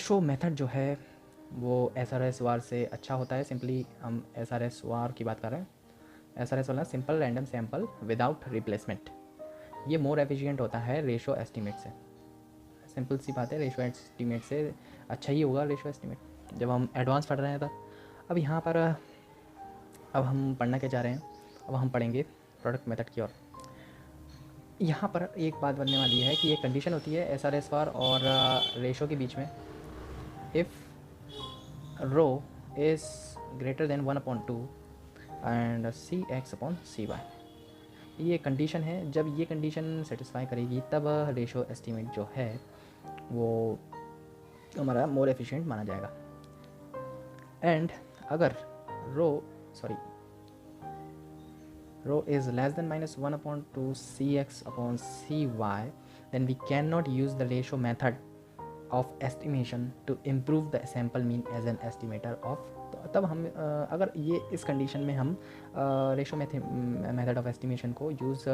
Ratio method जो है वो एसआरएस वार से अच्छा होता है। सिंपली हम एसआरएस वार की बात कर रहे हैं। एसआरएस वाला simple random sample without replacement, ये मोर एफिशिएंट होता है रेशो एस्टीमेट से। सिंपल सी बात है, रेशो एस्टीमेट से अच्छा ही होगा रेशो एस्टीमेट जब हम एडवांस पढ़ रहे हैं तब। अब यहाँ पर अब हम पढ़ना क्या चाह रहे हैं, अब हम पढ़ेंगे प्रोडक्ट मेथड की ओर। यहाँ पर एक बात बनने वाली है कि एक कंडीशन होती है एस आर एस वार और रेशो के बीच में। If rho is greater than 1/2 and C X upon C Y, ये कंडीशन है। जब ये कंडीशन सेटिस्फाई करेगी तब रेशो एस्टीमेट जो है वो हमारा मोर एफिशिएंट माना जाएगा। एंड अगर रो sorry rho is less than -1/2 cx upon cy, then we cannot use the ratio method of estimation to improve the sample mean as an estimator of। तो तब हम अगर ये इस कंडीशन में हम रेशो मेथड ऑफ एस्टिमेशन को use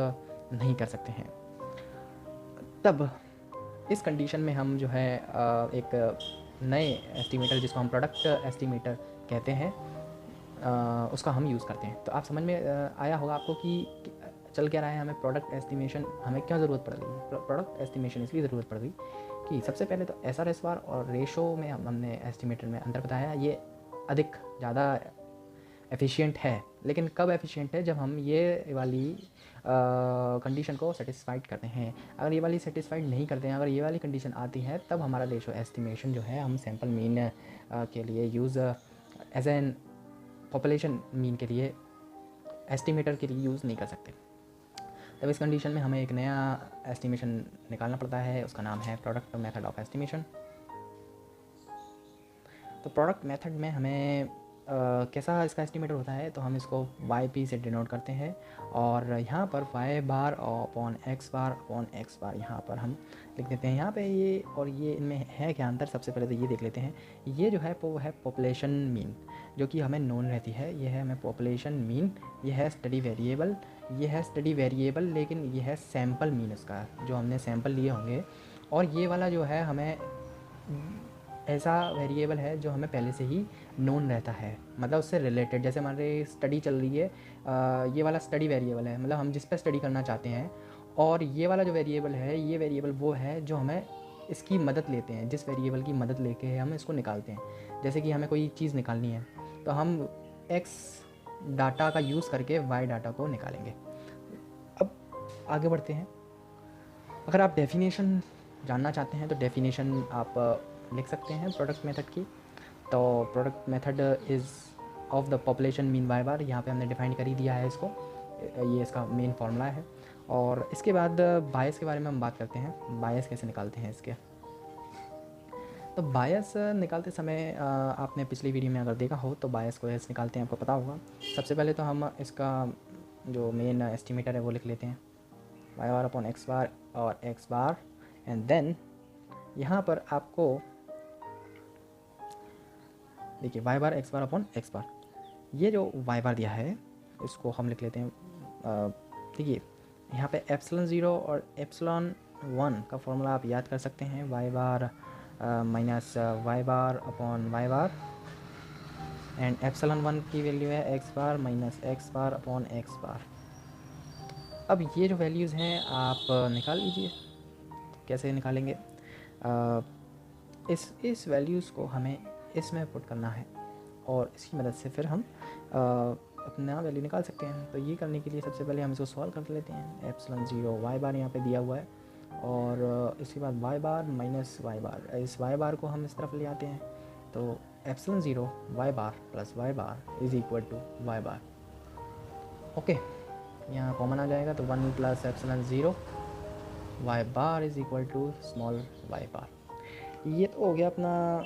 नहीं कर सकते हैं, तब इस कंडीशन में हम जो है एक नए एस्टिमेटर जिसको हम प्रोडक्ट एस्टिमेटर कहते हैं उसका हम यूज़ करते हैं। तो आप समझ में आया होगा आपको कि चल क्या रहा है। हमें प्रोडक्ट एस्टिमेशन हमें क्यों ज़रूरत पड़ गई। प्रोडक्ट एस्टिमेशन इसलिए ज़रूरत पड़ गई कि सबसे पहले तो एस आर एस वार और रेशो में हमने एस्टिमेटर में अंतर बताया, ये अधिक ज़्यादा एफिशिएंट है। लेकिन कब एफिशिएंट है, जब हम ये वाली कंडीशन को सेटिस्फाइड करते हैं। अगर ये वाली सेटिस्फाइड नहीं करते हैं, अगर ये वाली कंडीशन आती है, तब हमारा रेशो एस्टिमेशन जो है हम सैम्पल मीन के लिए use as an population mean के लिए एस्टिमेटर के लिए यूज़ नहीं कर सकते। तब इस कंडीशन में हमें एक नया एस्टिमेशन निकालना पड़ता है, उसका नाम है प्रोडक्ट मेथड ऑफ एस्टिमेशन। तो प्रोडक्ट मेथड में हमें कैसा इसका एस्टिमेटर होता है, तो हम इसको वाई पी से डिनोट करते हैं और यहाँ पर वाई बार अपॉन एक्स बार यहाँ पर हम लिख देते हैं। यहाँ पे ये और ये इनमें है क्या अंतर, सबसे पहले तो ये देख लेते हैं। ये जो है वो है पॉपुलेशन मीन, जो कि हमें नोन रहती है। ये है हमें पॉपुलेशन मीन, ये है स्टडी वेरिएबल, ये है स्टडी वेरिएबल, लेकिन ये है सैम्पल मीन उसका, जो हमने सैम्पल लिए होंगे। और ये वाला जो है हमें ऐसा वेरिएबल है जो हमें पहले से ही नोन रहता है, मतलब उससे रिलेटेड। जैसे हमारी स्टडी चल रही है, ये वाला स्टडी वेरिएबल है, मतलब हम जिस पर स्टडी करना चाहते हैं। और ये वाला जो वेरिएबल है, ये वेरिएबल वो है जो हमें इसकी मदद लेते हैं, जिस वेरिएबल की मदद लेके हम इसको निकालते हैं। जैसे कि हमें कोई चीज़ निकालनी है तो हम एक्स डाटा का यूज़ करके वाई डाटा को निकालेंगे। अब आगे बढ़ते हैं। अगर आप डेफिनेशन जानना चाहते हैं तो डेफिनेशन आप लिख सकते हैं प्रोडक्ट मेथड की। तो product method is of the population mean Y bar, यहाँ पे हमने डिफाइन कर ही दिया है इसको, ये इसका मेन फार्मूला है। और इसके बाद बायस के बारे में हम बात करते हैं, बायस कैसे निकालते हैं इसके। तो बायस निकालते समय आपने पिछली वीडियो में अगर देखा हो तो बायस को ऐसे निकालते हैं, आपको पता होगा। सबसे पहले तो हम इसका जो मेन एस्टिमेटर है वो लिख लेते हैं, वाई बार अपॉन एक्स बार और एक्स बार। एंड देन यहाँ पर आपको देखिए Y bar X bar upon X bar, ये जो वाई बार दिया है इसको हम लिख लेते हैं। देखिए यहाँ पे एप्सिलॉन 0 और एप्सिलॉन 1 का फॉर्मूला आप याद कर सकते हैं, Y bar minus Y bar upon Y bar. And epsilon 1 की वैल्यू है X bar minus X bar upon X bar. अब ये जो वैल्यूज़ हैं आप निकाल लीजिए। कैसे निकालेंगे, इस वैल्यूज़ को हमें इसमें पुट करना है और इसकी मदद से फिर हम अपना वैल्यू निकाल सकते हैं। तो ये करने के लिए सबसे पहले हम इसको सॉल्व कर लेते हैं। एप्सिलॉन 0 वाई बार यहाँ पे दिया हुआ है और इसके बाद वाई बार माइनस वाई बार, इस वाई बार को हम इस तरफ ले आते हैं। तो epsilon 0 Y bar plus Y bar is equal to Y bar. Okay, यहाँ कॉमन आ जाएगा तो 1 plus epsilon 0 Y bar is equal to small Y bar. ये तो हो गया अपना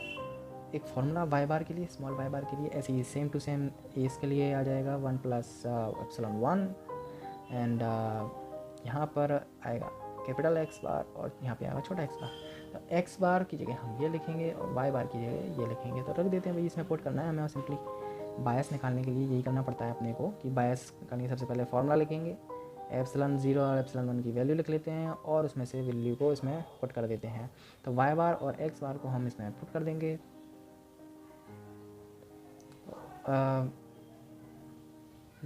एक फार्मूला वाई बार के लिए, स्मॉल वाई बार के लिए। ऐसे ही सेम टू सेम इसके लिए आ जाएगा 1 प्लस एप्सिलॉन 1 एंड यहाँ पर आएगा कैपिटल एक्स बार और यहाँ पे आएगा छोटा एक्स बार। तो एक्स बार की जगह हम ये लिखेंगे और वाई बार की जगह ये लिखेंगे। तो रख देते हैं भाई, इसमें पुट करना है हमें सिंपली। बायस निकालने के लिए यही करना पड़ता है अपने को कि बायस करने सबसे पहले फार्मूला लिखेंगे एप्सिलॉन 0 और एप्सिलॉन 1 की वैल्यू लिख लेते हैं और उसमें से वैल्यू को इसमें पुट कर देते हैं। तो वाई बार और एक्स बार को हम इसमें पुट कर देंगे।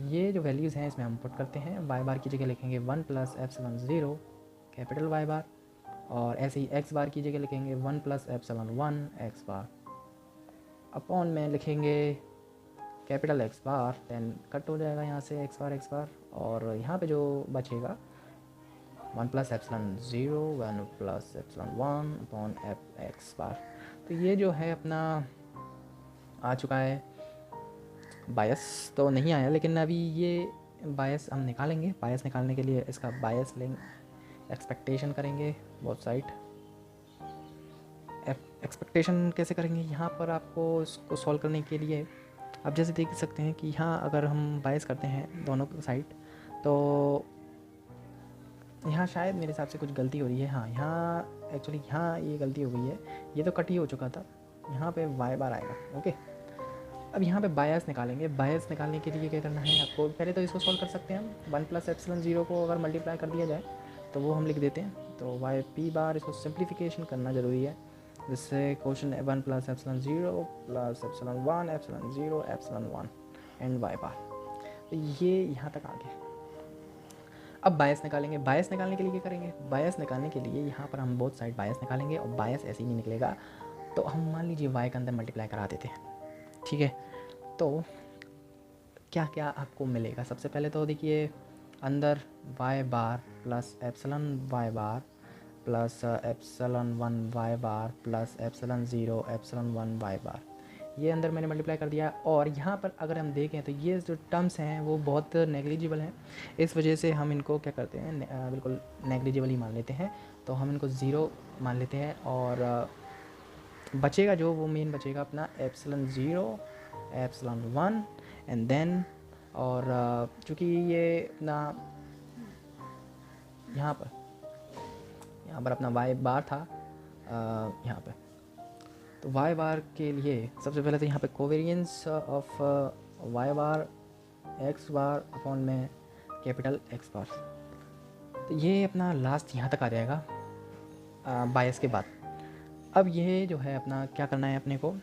ये जो वैल्यूज़ हैं इसमें हम पुट करते हैं। वाई बार की जगह लिखेंगे 1 प्लस एप्सिलॉन 0 कैपिटल वाई बार, और ऐसे ही एक्स बार की जगह लिखेंगे 1 plus epsilon 1 x bar, upon में लिखेंगे कैपिटल एक्स बार, देन कट हो जाएगा यहाँ से एक्स बार, और यहाँ पे जो बचेगा 1 plus epsilon 0 1 plus epsilon 1 upon X bar. तो ये जो है अपना आ चुका है। बायस तो नहीं आया, लेकिन अभी ये बायस हम निकालेंगे। बायस निकालने के लिए इसका बायस लेंगे, एक्सपेक्टेशन करेंगे बोथ साइड। एक्सपेक्टेशन कैसे करेंगे, यहाँ पर आपको इसको सॉल्व करने के लिए आप जैसे देख सकते हैं कि यहाँ अगर हम बायस करते हैं दोनों साइड, तो यहाँ शायद मेरे हिसाब से कुछ गलती हो रही है। हाँ, यहाँ एक्चुअली यहाँ ये गलती हो गई है, ये तो कट ही हो चुका था, यहाँ पे वाई बार आएगा। ओके, अब यहाँ पे बायस निकालेंगे। बायस निकालने के लिए क्या करना है आपको, पहले तो इसको सॉल्व कर सकते हैं हम। 1 प्लस एप्सिलॉन 0 को अगर मल्टीप्लाई कर दिया जाए तो वो हम लिख देते हैं। तो वाई पी बार, इसको सिंप्लीफिकेशन करना ज़रूरी है, जिससे question 1 plus epsilon 0 plus epsilon 1 epsilon 0 epsilon 1 and Y bar. तो ये यहाँ तक आ गया। अब बायस निकालेंगे। बायस निकालने के लिए क्या करेंगे, बायस निकालने के लिए यहाँ पर हम बोथ साइड बायस निकालेंगे, और बायस ऐसे ही नहीं निकलेगा तो हम मान लीजिए वाई के अंदर मल्टीप्लाई करा देते हैं। ठीक है, तो क्या क्या आपको मिलेगा, सबसे पहले तो देखिए अंदर Y bar plus epsilon Y bar plus epsilon 1 Y bar plus epsilon 0 epsilon 1 Y bar, ये अंदर मैंने मल्टीप्लाई कर दिया। और यहाँ पर अगर हम देखें तो ये जो टर्म्स हैं वो बहुत नेग्लिजिबल हैं, इस वजह से हम इनको क्या करते हैं, बिल्कुल नेग्लिजिबल ही मान लेते हैं। तो हम इनको 0 मान लेते हैं, और बचेगा जो वो मेन बचेगा अपना एप्सिलॉन 0 एप्सिलॉन 1 एंड देन, और चूँकि ये अपना यहाँ पर अपना वाई बार था यहाँ पे, तो वाई बार के लिए सबसे पहले तो यहाँ पे covariance of Y bar X bar upon में कैपिटल एक्स बार, तो ये अपना लास्ट यहाँ तक आ जाएगा बायस के बाद। अब ये जो है अपना क्या करना है अपने को,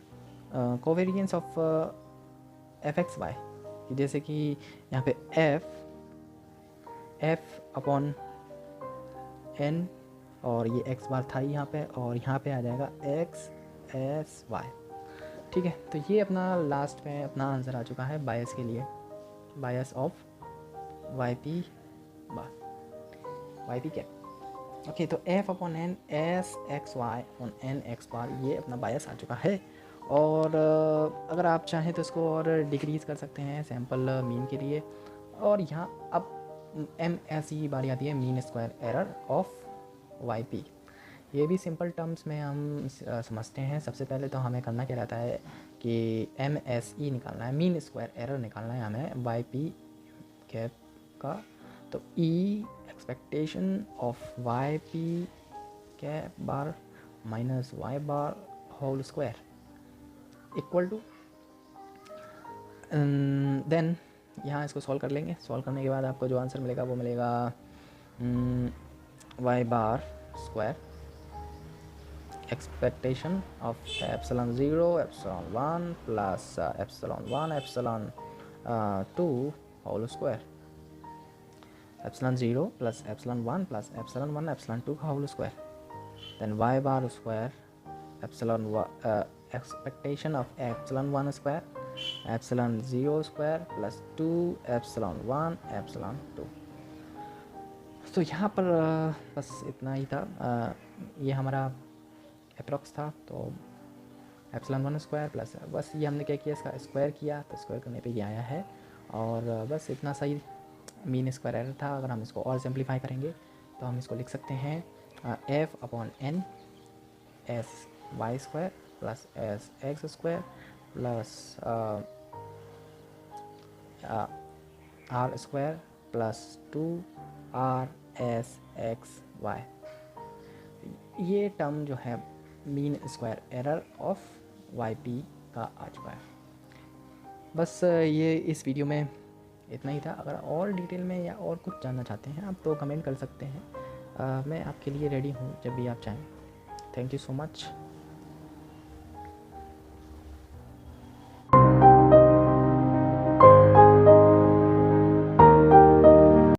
covariance of F X Y, जैसे कि यहाँ पे एफ अपॉन एन, और ये एक्स बार था यहाँ पे, और यहाँ पे आ जाएगा एक्स एस वाई। ठीक है, तो ये अपना लास्ट में अपना आंसर आ चुका है बायस के लिए, bias of Y P bar, Y P cap. Okay, तो F upon N S X Y upon N X bar, ये अपना बायस आ चुका है। और अगर आप चाहें तो इसको और डिक्रीज़ कर सकते हैं सैम्पल मीन के लिए। और यहाँ अब एम एस ई बारी आती है, mean square error of Y P. ये भी सिंपल टर्म्स में हम समझते हैं। सबसे पहले तो हमें करना क्या रहता है कि एम एस ई निकालना है, मीन स्क्वायर एरर निकालना है हमें वाई पी कैप का। तो E expectation of Y P cap bar minus Y bar whole square equal to, then यहाँ इसको सॉल्व कर लेंगे। सॉल्व करने के बाद आपको जो आंसर मिलेगा वो मिलेगा Y bar square expectation of epsilon 0 epsilon 1 plus epsilon 1 epsilon 2 whole square, epsilon 0 plus epsilon 1 plus epsilon 1 epsilon 2 का whole square, then Y bar square epsilon expectation of epsilon 1 square epsilon 0 square plus 2 epsilon 1 epsilon 2। तो यहाँ पर बस इतना ही था। ये हमारा approx था। तो एप्सिलॉन 1 स्क्वायर प्लस बस ये हमने क्या किया, इसका स्क्वायर किया, तो स्क्वायर करने पे ये आया है। और बस इतना सही मीन स्क्वायर एरर था। अगर हम इसको और सिंप्लीफाई करेंगे तो हम इसको लिख सकते हैं F upon N S Y square plus S X square plus R square plus 2 R S X Y. ये टर्म जो है mean square error of Y P का आ चुका है। बस ये इस वीडियो में इतना ही था। अगर और डिटेल में या और कुछ जानना चाहते हैं आप तो कमेंट कर सकते हैं। मैं आपके लिए रेडी हूँ जब भी आप चाहें। Thank you so much.